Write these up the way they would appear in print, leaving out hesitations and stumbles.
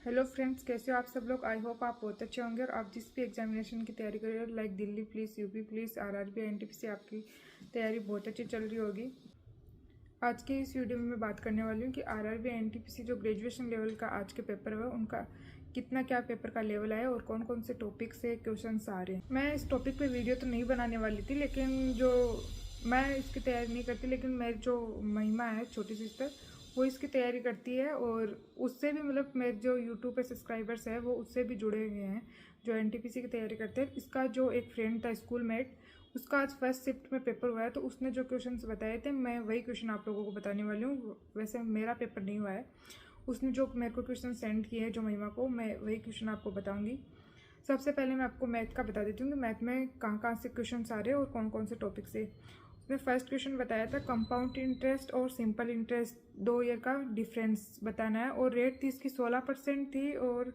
Hello friends, कैसे हो आप सब लोग। आई होप आप बहुत अच्छे होंगे और आप जिस भी एग्जामिनेशन की तैयारी कर रहे हो, like Delhi police, UP police, RRB, NTPC, आपकी तैयारी बहुत अच्छी चल रही होगी। आज के इस वीडियो में मैं बात करने वाली हूँ कि आरआरबी, एनटीपीसी जो ग्रेजुएशन लेवल का आज के पेपर हुआ उनका कितना क्या पेपर का लेवल आया और कौन कौन से टॉपिक से क्वेश्चन आ रहे हैं। मैं इस टॉपिक पे वीडियो तो नहीं बनाने वाली थी, लेकिन जो मैं इसकी तैयारी नहीं करती, लेकिन मेरी जो महिमा है, छोटी सिस्टर, वो इसकी तैयारी करती है और उससे भी मतलब मेरे जो यूट्यूब पे सब्सक्राइबर्स है वो उससे भी जुड़े हुए हैं जो एनटीपीसी की तैयारी करते हैं। इसका जो एक फ्रेंड था, स्कूल मेट, उसका आज फर्स्ट शिफ्ट में पेपर हुआ है, तो उसने जो क्वेश्चंस बताए थे मैं वही क्वेश्चन आप लोगों को बताने वाली हूँ। वैसे मेरा पेपर नहीं हुआ है, उसने जो मेरे को क्वेश्चन सेंड किए हैं जो महिमा को, मैं वही क्वेश्चन आपको बताऊँगी। सबसे पहले मैं आपको मैथ का बता देती हूँ कि मैथ में कहाँ कहाँ से क्वेश्चन आ रहे हैं और कौन कौन से टॉपिक से। उसने फर्स्ट क्वेश्चन बताया था कंपाउंड इंटरेस्ट और सिंपल इंटरेस्ट 2 ईयर का डिफरेंस बताना है, और रेट थी इसकी 16% थी, और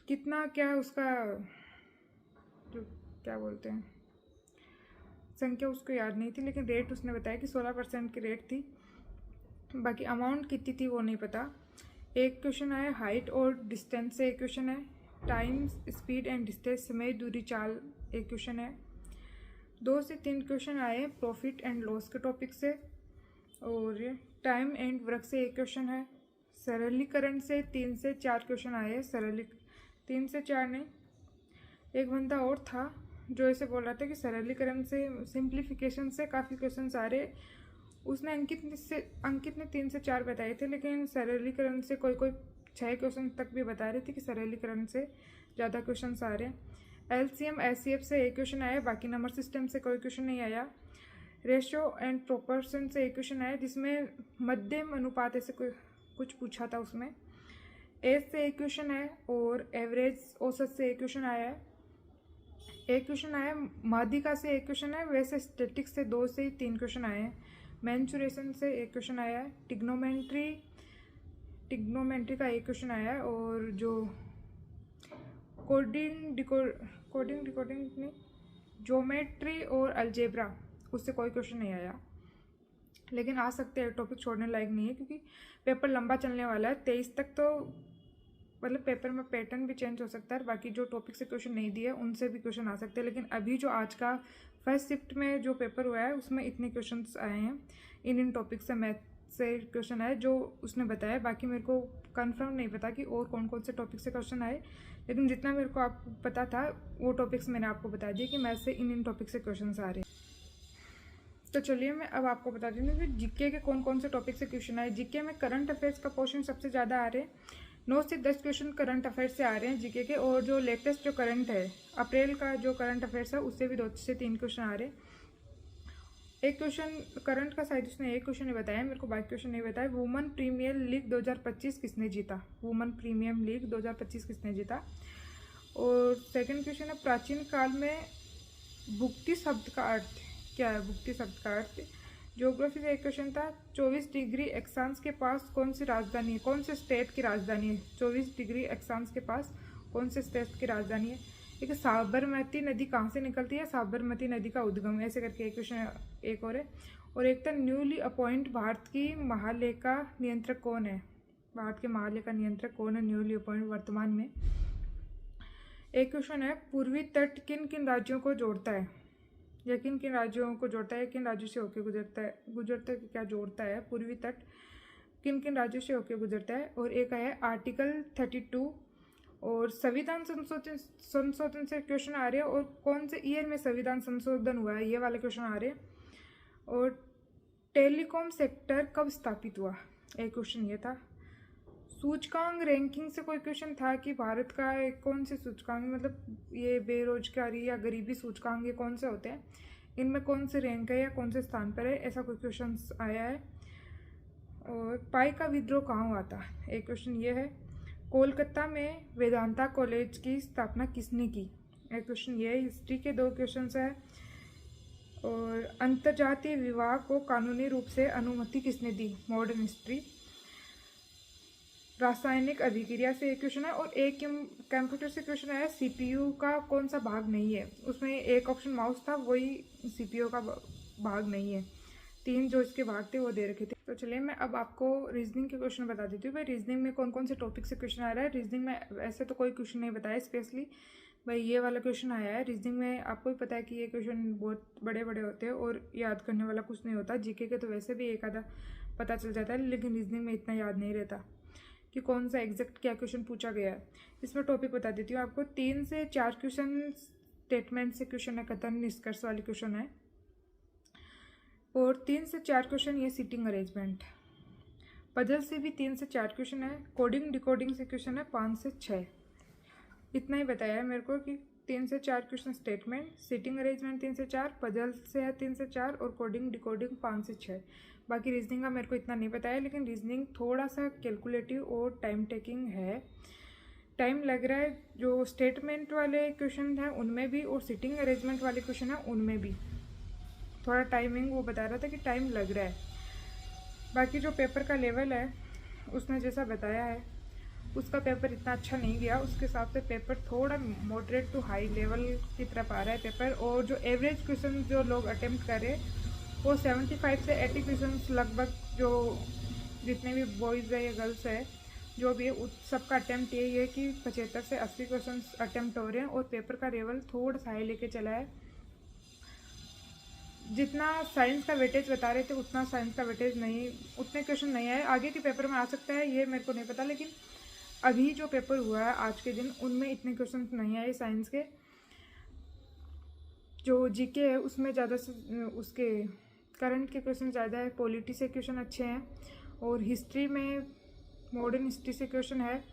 कितना क्या उसका जो क्या बोलते हैं संख्या उसको याद नहीं थी, लेकिन रेट उसने बताया कि 16% की रेट थी। बाकी अमाउंट कितनी थी वो नहीं पता। एक क्वेश्चन आया हाइट और डिस्टेंस से, एक क्वेश्चन है टाइम, स्पीड एंड डिस्टेंस, समय, दूरी, चाल, एक क्वेश्चन है। 2 से 3 क्वेश्चन आए प्रॉफिट एंड लॉस के टॉपिक से, और टाइम एंड वर्क से एक क्वेश्चन है। सरलीकरण से 3 से 4 क्वेश्चन आए, 3 से 4 नहीं, एक बंदा और था जो ऐसे बोल रहा था कि सरलीकरण से, सिंप्लीफिकेशन से काफ़ी क्वेश्चन आ रहे। उसने अंकित ने 3 से 4 बताए थे, लेकिन सरलीकरण से कोई 6 क्वेश्चन तक भी बता रहे थे कि सरलीकरण से ज़्यादा क्वेश्चन आ रहे हैं। एलसीएम एचसीएफ से एक क्वेश्चन आया, बाकी नंबर सिस्टम से कोई क्वेश्चन नहीं आया। रेशियो एंड प्रोपोर्शन से एक क्वेश्चन आया, जिसमें मध्यम अनुपात ऐसे कुछ पूछा था उसमें। एज से एक क्वेश्चन है, और एवरेज औसत से एक क्वेश्चन आया है। एक क्वेश्चन आया माध्यिका से, एक क्वेश्चन है। वैसे स्टैटिक्स से 2 से 3 क्वेश्चन आए हैं। मेंसुरेशन से एक क्वेश्चन आया है। टिग्नोमेट्री का एक क्वेश्चन आया है, और जो कोडिंग नहीं, ज्योमेट्री और अलजेब्रा, उससे कोई क्वेश्चन नहीं आया, लेकिन आ सकते हैं। टॉपिक छोड़ने लायक नहीं है क्योंकि पेपर लंबा चलने वाला है 23 तक, तो मतलब पेपर में पैटर्न भी चेंज हो सकता है। बाकी जो टॉपिक से क्वेश्चन नहीं दिए उनसे भी क्वेश्चन आ सकते हैं, लेकिन अभी जो आज का फर्स्ट शिफ्ट में जो पेपर हुआ है उसमें इतने क्वेश्चन आए हैं। इन टॉपिक से मैथ से क्वेश्चन आए जो उसने बताया। बाकी मेरे को कंफर्म नहीं पता कि और कौन कौन से टॉपिक से क्वेश्चन आए, लेकिन जितना मेरे को आप पता था वो टॉपिक्स मैंने आपको बता दिए कि मैथ से इन टॉपिक से क्वेश्चन आ रहे हैं। तो चलिए मैं अब आपको बता दूँ कि जीके के कौन कौन से टॉपिक से क्वेश्चन आए। जीके में करंट अफेयर्स का पोर्शन सबसे ज़्यादा आ रहे हैं। 9 से 10 क्वेश्चन करंट अफेयर्स से आ रहे हैं जीके के, और जो लेटेस्ट जो करंट है अप्रैल का जो करंट अफेयर्स है उससे भी 2 से 3 क्वेश्चन आ रहे हैं। एक क्वेश्चन करंट का शायद उसने एक क्वेश्चन नहीं बताया मेरे को, बाकी क्वेश्चन नहीं बताया। वुमेन प्रीमियर लीग 2025 किसने जीता? वुमेन प्रीमियर लीग 2025 किसने जीता? और सेकंड क्वेश्चन है प्राचीन काल में भुक्ति शब्द का अर्थ क्या है? भुक्ति शब्द का अर्थ। ज्योग्राफी से एक क्वेश्चन था 24 डिग्री एक्सांस के पास कौन सी राजधानी है? कौन से स्टेट की राजधानी है 24 डिग्री एक्सांस के पास? कौन से स्टेट की राजधानी है? एक साबरमती नदी कहाँ से निकलती है? साबरमती नदी का उद्गम, ऐसे करके एक क्वेश्चन एक और है। और एक था न्यूली अपॉइंट भारत की महालेखा नियंत्रक कौन है? भारत के महालेखा नियंत्रक कौन है न्यूली अपॉइंट वर्तमान में? एक क्वेश्चन है पूर्वी तट किन किन राज्यों को जोड़ता है? या किन किन राज्यों को जोड़ता है, किन राज्यों से होकर गुजरता है क्या जोड़ता है? पूर्वी तट किन किन राज्यों से होकर गुजरता है? और एक है आर्टिकल 32, और संविधान संशोधन से क्वेश्चन आ रहे हैं, और कौन से ईयर में संविधान संशोधन हुआ है ये वाले क्वेश्चन आ रहे हैं। और टेलीकॉम सेक्टर कब स्थापित हुआ? एक क्वेश्चन ये था। सूचकांक रैंकिंग से कोई क्वेश्चन था कि भारत का कौन से सूचकांक, मतलब ये बेरोजगारी या गरीबी सूचकांक, ये कौन से होते हैं, इनमें कौन से रैंक है या कौन से स्थान पर है, ऐसा कोई क्वेश्चन आया है। और पाई का विद्रोह कहाँ हुआ था? एक क्वेश्चन ये है। कोलकाता में वेदांता कॉलेज की स्थापना किसने की? एक क्वेश्चन ये है। हिस्ट्री के 2 क्वेश्चन है। और अंतर्जातीय विवाह को कानूनी रूप से अनुमति किसने दी? Modern history. रासायनिक अभिक्रिया से एक क्वेश्चन है, और एक कंप्यूटर से क्वेश्चन आया सीपीयू का कौन सा भाग नहीं है? उसमें एक ऑप्शन माउस था, वही सीपीयू का भाग नहीं है। 3 जो इसके भाग थे वो दे रखे थे। तो तो चलिए मैं अब आपको रीजनिंग के क्वेश्चन बता देती हूँ। भाई रीजनिंग में कौन कौन से टॉपिक से क्वेश्चन आ रहा है। रीजनिंग में ऐसे तो कोई क्वेश्चन नहीं बताया स्पेशली, भाई ये वाला क्वेश्चन आया है। रीजनिंग में आपको भी पता है कि ये क्वेश्चन बहुत बड़े बड़े होते हैं और याद करने वाला कुछ नहीं होता। जीके के तो वैसे भी एक आधा पता चल जाता है, लेकिन रीजनिंग में इतना याद नहीं रहता कि कौन सा एग्जैक्ट क्या क्वेश्चन पूछा गया है। इसमें टॉपिक बता देती हूँ आपको। 3 से 4 क्वेश्चन स्टेटमेंट से क्वेश्चन है, कथन निष्कर्ष वाली क्वेश्चन है, और 3 से 4 क्वेश्चन ये सीटिंग अरेंजमेंट। पजल से भी 3 से 4 क्वेश्चन है। कोडिंग डिकोडिंग से क्वेश्चन है 5 से 6। इतना ही बताया है मेरे को कि 3 से 4 क्वेश्चन स्टेटमेंट, सीटिंग अरेंजमेंट 3 से 4, पजल से है 3 से 4 और कोडिंग डिकोडिंग 5 से 6। बाकी रीजनिंग का मेरे को इतना नहीं बताया, लेकिन रीजनिंग थोड़ा सा कैलकुलेटिव और टाइम टेकिंग है। टाइम लग रहा है जो स्टेटमेंट वाले क्वेश्चन हैं उनमें भी, और सीटिंग अरेंजमेंट वाले क्वेश्चन हैं उनमें भी थोड़ा टाइमिंग वो बता रहा था कि टाइम लग रहा है। बाकी जो पेपर का लेवल है उसने जैसा बताया है उसका पेपर इतना अच्छा नहीं गया। उसके हिसाब से पेपर थोड़ा मॉडरेट टू हाई लेवल की तरफ आ रहा है पेपर। और जो एवरेज क्वेश्चन जो लोग अटेम्प्ट कर रहे हैं वो 75 से 80 क्वेश्चन लगभग, जो जितने भी बॉयज़ है या गर्ल्स है जो भी है सबका अटेम्प्ट यही है कि 75 से 80 क्वेश्चन अटेम्प्ट हो रहे हैं। और पेपर का लेवल थोड़ा सा हाई लेके चला है। जितना साइंस का वेटेज बता रहे थे उतना साइंस का वेटेज नहीं, उतने क्वेश्चन नहीं आए। आगे के पेपर में आ सकता है ये मेरे को नहीं पता, लेकिन अभी जो पेपर हुआ है आज के दिन उनमें इतने क्वेश्चन नहीं आए साइंस के। जो जीके है उसमें ज़्यादा से उसके करंट के क्वेश्चन ज़्यादा है, पॉलिटी से क्वेश्चन अच्छे हैं, और हिस्ट्री में मॉडर्न हिस्ट्री से क्वेश्चन है।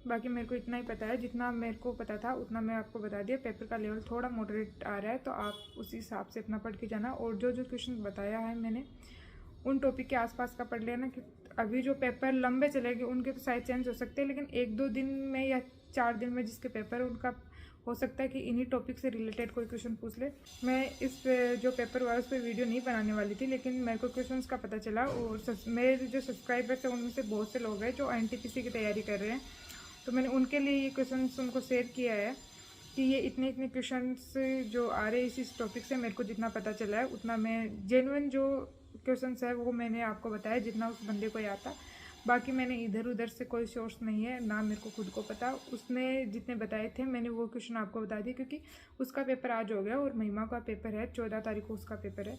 बाकी मेरे को इतना ही पता है, जितना मेरे को पता था उतना मैं आपको बता दिया। पेपर का लेवल थोड़ा मॉडरेट आ रहा है तो आप उसी हिसाब से अपना पढ़ के जाना। और जो जो क्वेश्चन बताया है मैंने उन टॉपिक के आसपास का पढ़ लेना, कि अभी जो पेपर लंबे चलेंगे उनके तो शायद चेंज हो सकते हैं, लेकिन 1-2 दिन में या 4 दिन में जिसके पेपर है उनका हो सकता है कि इन्हीं टॉपिक से रिलेटेड कोई क्वेश्चन पूछ ले। मैं इस जो पेपर हुआ है उस पर वीडियो नहीं बनाने वाली थी, लेकिन मेरे को क्वेश्चंस का पता चला। और मेरे जो सब्सक्राइबर्स हैं उनमें से बहुत से लोग हैं जो NTPC की तैयारी कर रहे हैं, तो मैंने उनके लिए ये क्वेश्चंस उनको शेयर किया है कि ये इतने इतने क्वेश्चंस जो आ रहे हैं इस टॉपिक से। मेरे को जितना पता चला है उतना मैं जेन्युइन जो क्वेश्चंस है वो मैंने आपको बताया जितना उस बंदे को याद था। बाकी मैंने इधर उधर से कोई सोर्स नहीं है ना, मेरे को खुद को पता। उसने जितने बताए थे मैंने वो क्वेश्चन आपको बता दिए, क्योंकि उसका पेपर आज हो गया और महिमा का पेपर है 14 तारीख को उसका पेपर है।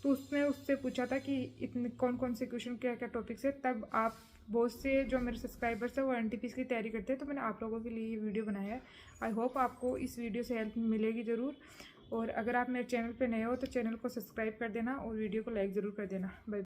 तो उसने उससे पूछा था कि इतने कौन कौन से क्वेश्चन क्या क्या टॉपिक्स है। तब आप बहुत से जो मेरे सब्सक्राइबर्स हैं वो NTPC की तैयारी करते हैं, तो मैंने आप लोगों के लिए ये वीडियो बनाया है। आई होप आपको इस वीडियो से हेल्प मिलेगी ज़रूर। और अगर आप मेरे चैनल पे नए हो तो चैनल को सब्सक्राइब कर देना और वीडियो को लाइक ज़रूर कर देना। बाय।